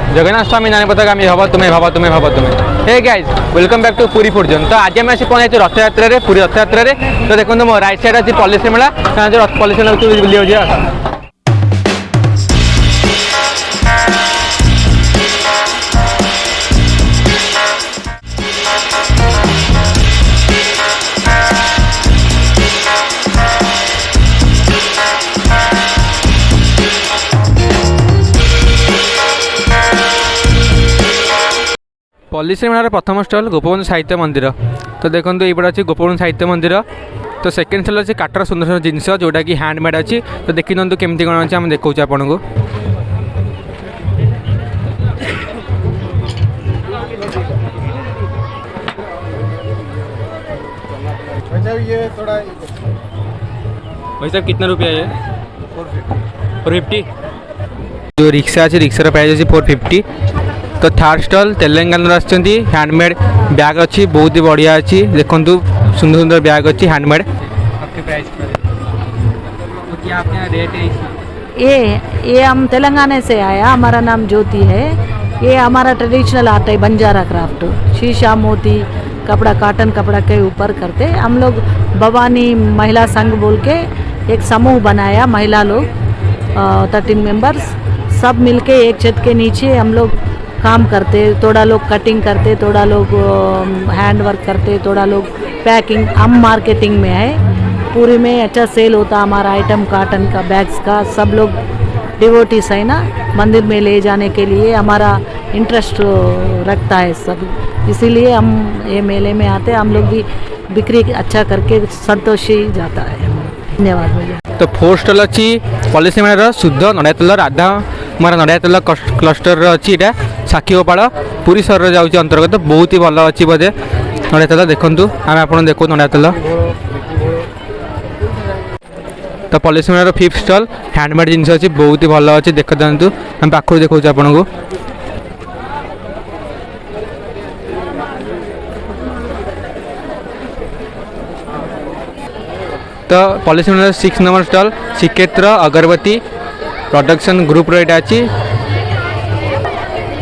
जगन्नाथ स्वामी नानी पता आम भाव तुम्हें भाव तुम्हें भाव तुम्हें। Hey guys welcome back to Puri Food Zone. तो आज आम आसी पहुंचे रथ यात्रा पुरी रथ यात्रा। तो देखो मो राइट साइड अच्छी पॉलिसी मेला पॉलिसी मेला बुले जाए। पॉलिसी मेलार प्रथम स्टल गोपबंधु साहित्य मंदिर। तो देखो ये अच्छी गोपबंधु साहित्य मंदिर। तो सेकेंड स्टल अच्छी काठर सुंदर सुंदर जिनस जोटा कि हैंडमेड अच्छी। तो देखी दिखाँ केमती कौन अच्छे आम देखा आपन को। भाई साहब कितना रुपया है? 450। जो रिक्शा अच्छी रिक्सार प्राइस अच्छी 450। तो थर्ड स्टल तेलंगाना आसछंती हैंडमेड बैग अच्छी बहुत ही बढ़िया अच्छी। देखो सुंदर सुंदर बैग अच्छी हैंडमेड। आपके प्राइस क्या आपके रेट है? ये हम तेलंगाना से आया। हमारा नाम ज्योति है। ये हमारा ट्रेडिशनल आर्ट है बंजारा क्राफ्ट। शीशा मोती कपड़ा काटन कपड़ा के ऊपर करते हम लोग। भवानी महिला संघ बोल के एक समूह बनाया महिला लोग 13 मेंबर्स सब मिलके एक छत के नीचे हम लोग काम करते। थोड़ा लोग कटिंग करते, थोड़ा लोग हैंड वर्क करते, थोड़ा लोग पैकिंग। हम मार्केटिंग में है। पूरी में अच्छा सेल होता हमारा आइटम काटन का बैग्स का। सब लोग डिवोटीज है ना, मंदिर में ले जाने के लिए हमारा इंटरेस्ट रखता है सब। इसीलिए हम ये मेले में आते हम लोग भी बिक्री अच्छा करके संतोषी जाता है। धन्यवाद भैया। तो फोर्थ स्टल अच्छी पॉलिसी मेलार शुद्ध नड़िया तेल राधा मारा नड़िया तेल क्लस्टर अच्छी। यहाँ साक्षीगोपाल पुरी सहर जाऊँगी अंतर्गत। बहुत ही भल अच्छी बोधे नड़िया तेल। देखूँ आम आप देखो नड़िया तेल। तो पॉलिसी मेलार फिफ्थ स्टल हैंडमेड जिनस अच्छी बहुत ही भल अच्छी। देख दिखाँ आम पाखु देखा आपन को। तो पॉलिसी मेलार 6 नंबर स्टल श्रीक्षेत्र अगरबत्ती प्रोडक्शन ग्रुप रेट अच्छी।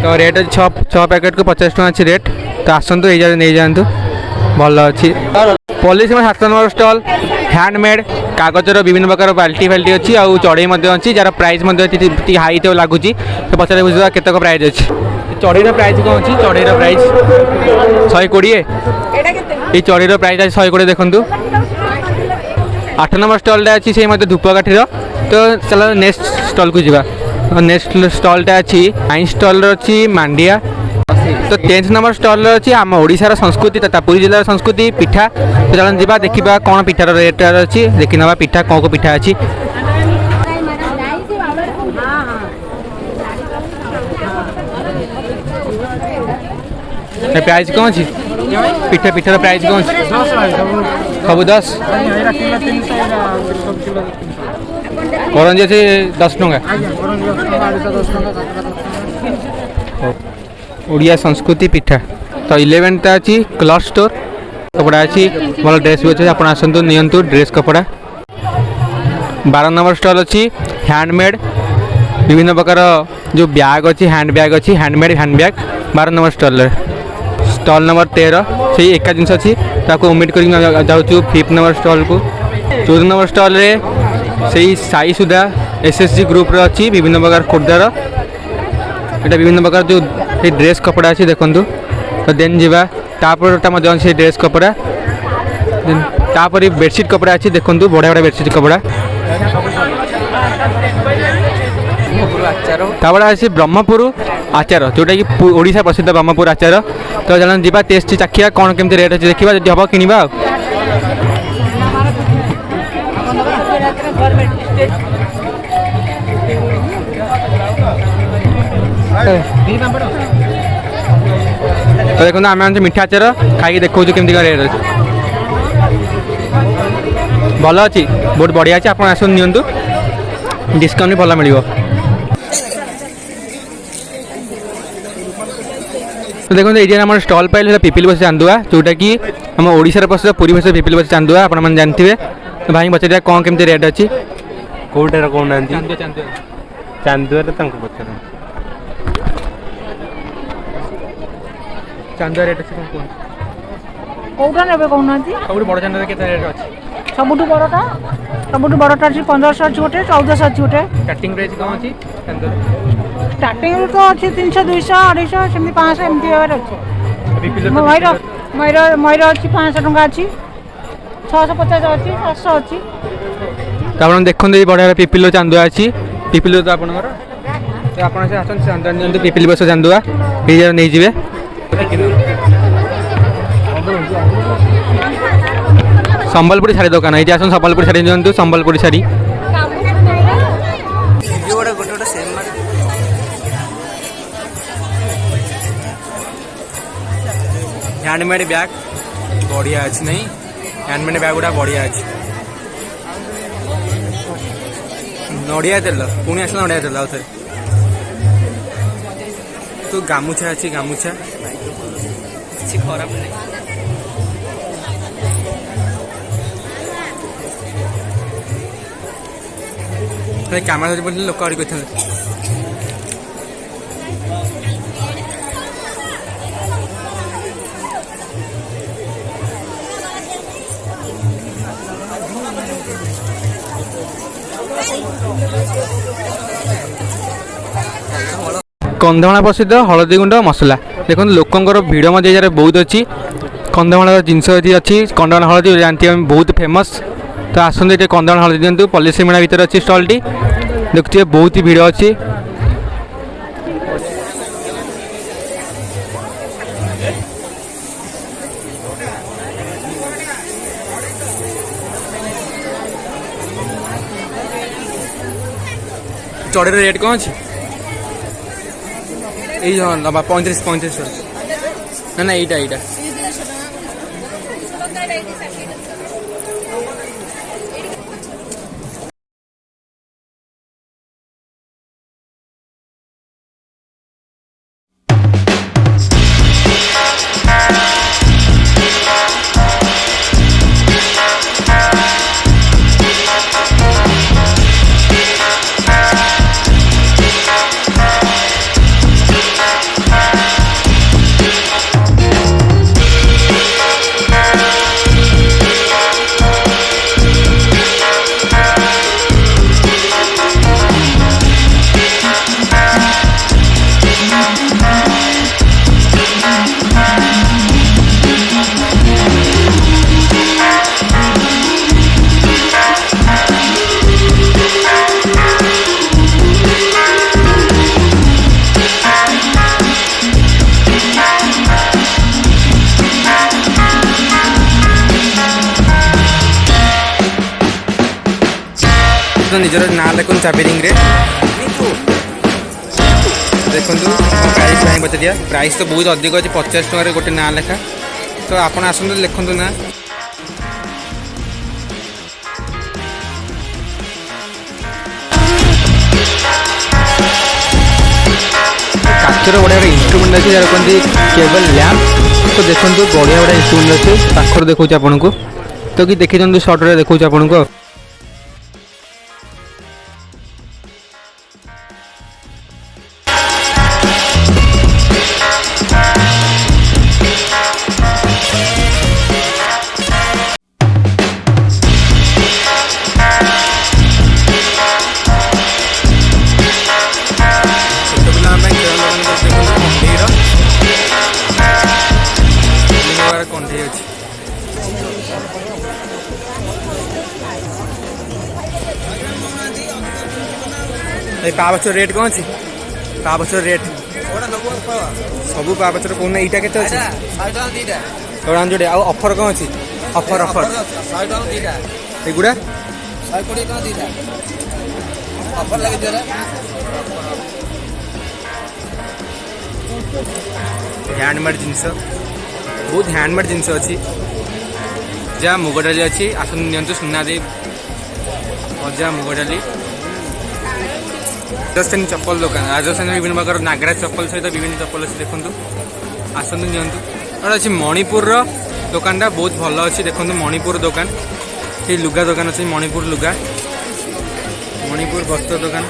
तो रेट छः पैकेट को 50 टका अच्छी रेट। तो आसतु ये नहीं जातु भल अच्छी। पॉलिसी में 7 नंबर स्टल हैंडमेड कागजर विभिन्न प्रकार बाल्टी फाल्टी अच्छी और चढ़ई अच्छी जार प्राइस हाई तो लगुच। तो पचारे बुझा केतक प्राइस अच्छी। चढ़ईर प्राइस कौन अच्छी? चढ़ईर प्राइस 120। ये चढ़ईर प्राइस आज 120 देखूँ। 8 नंबर स्टल अच्छी से धूपकाठीर। तो चलो नेक्स्ट स्टल को जीवा। नेक्स्ट स्टलटा अच्छी 9 स्टल अच्छी मांडिया। तो 10 नंबर स्टल अच्छी आम ओडिशार संस्कृति तथा पुरी जिलार संस्कृति पिठा। तो चलो जीवा देखा कौन पिठार रेट अच्छी। देखी ना पिठा कौन को पिठा अच्छी। प्राइस कौन अच्छी? पिठा पिठार प्राइस कौन? सब 10 करंजी अच्छे 10 टଙ୍କା। ओडिया संस्कृति पिठा। तो 11th अच्छी क्लथ स्टोर कपड़ा अच्छी भल ड्रेस भी अच्छे। आप आसतु नियंतु ड्रेस कपड़ा। 12 नंबर स्टल अच्छी हैंडमेड विभिन्न प्रकार जो बैग अच्छी हैंड बैग अच्छी handmade hand bag 12 number stall. Stall number 13 से एका जिनस अच्छी ताको ओमिट कर जाऊँ 5th नंबर स्टल को। 14 नंबर स्टल रे से साई सुधा एसएसजी ग्रुप अच्छी विभिन्न प्रकार खोर्धार यहाँ विभिन्न प्रकार जो ड्रेस कपड़ा अच्छी देखूँ। तो देन जीवा तापरटा अच्छे ड्रेस कपड़ा। तापर बेडसीट कपड़ा अच्छी देखूँ बढ़िया बढ़िया बेडसीट कपड़ा। तापर अच्छी ब्रह्मपुर आचार जोटा कि ओडिशा प्रसिद्ध ब्रह्मपुर आचार। तो चलो जीवा टेस्ट चाखिया कौन केमती रेट अच्छी देखा जी हम किणवा। तो देखो आम मीठा आचार खाई देखो केमती रेट अच्छी। भल अच्छी बहुत बढ़िया अच्छी। आप आस नियंतु डिस्काउंट भी भल मिल। तो देखो ये आम स्टल पाइल पिपिल बस चांदुआ जोटा कि आम ओडिशार प्रसिद्ध पुरी बस पिपिल बस चांदुआ आप जानते। तो भाई पचार कौन केमती रेट अच्छी? कौटार कौन चांदुआ पचार चांदुआ रेट अच्छी कौन कौटा ने कहना सब बड़ चांदुआ के रेट अच्छी सबुठ बड़टा अच्छी 1500 अच्छी गोटे 1400 अच्छी गोटे स्टार्टिंग प्राइस कौन अच्छी चांदुआ स्टार्टिंग तो अच्छी 300 200 250 सेमती 500 एमती अच्छी मयूर अच्छी 500 टका अच्छी 650 अच्छी 700 अच्छी तो आप देखते बढ़िया पिपिलो चांदुआ अच्छी पिपिलो तो आपंकर तो आप चांदुआ नि पिपिल बस चांदुआ ये नहीं जाए संबलपुरी शाढ़ी दुकान ये आसन संबलपुरी शाढ़ी दिखाँ संबलपुरी शाढ़ी हैंडमेड बैग बढ़िया अच्छी नहीं हैंडमेड बैग गुड़ा बढ़िया अच्छी नड़िया तेल पुणी आस नड़िया तेल आउ थे तो गामुछा अच्छी गामुछा किसी खराब नहीं कैमेरा बोल लोक आड़ी कहते कंधमाल प्रसिद्ध हलदी गुंड मसला देखो लोकंर भिड़ मध्य बहुत अच्छी कंधमाल जिनस अच्छी कंधमाल हलदी जानते बहुत फेमस तो आसते ये कंधमाल हलदी दिखाँ पॉलिसी मेला भितर अच्छी स्टल टी देखिए बहुत ही भिड़ अच्छी चढ़ेर रेट कौन अच्छी ये 35 ना यहाँ निजर ना देखो चाबी रिंग रे देखो प्राइस भाई बता दिया प्राइस तो बहुत अधिक अच्छी 50 टकर गोटे ना लेखा तो आप आसतु लिखु ना काचर बढ़िया इंस्ट्रुमेंट अच्छे जहाँ कहते केबल लैंप तो देखो बढ़िया बढ़िया इंस्ट्रुमेंट अच्छे पाखर देखा आपन को तो कि देखी दिखाँ सर्ट देखा आपन को पावचर रेट कौन अच्छी पावचर रेट सब पावचर कौन यहाँ के टोड़ा जोड़े ऑफर कौन अच्छी ऑफर ऑफर एगुड़ा हैंडमेड जिनस बहुत हैंडमेड जिनस अच्छी जहाँ मुग डाली अच्छी आसन नि सुना दे भजा मुग डाली राजस्थानी चप्पल दुकान राजस्थान विभिन्न प्रकार नागराज चप्पल सहित विभिन्न चप्पल अच्छी देखो आसतु नि अच्छी मणिपुर दुकानटा बहुत भल अच्छी देखो मणिपुर दुकान ये लुगा दुकान अच्छी मणिपुर लुगा मणिपुर वस्त्र दुकान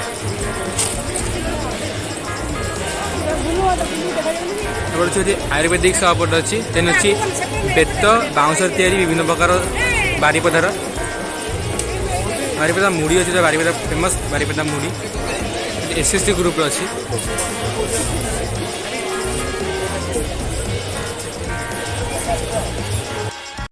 एपटे अच्छी आयुर्वेदिक शॉप अच्छी देन अच्छी बेत बाउंसर तैयारी विभिन्न प्रकार बारीपदार बारीपदा मुड़ी अच्छी बारीपदा फेमस बारीपदा मुड़ी एसएससी ग्रुप अच्छी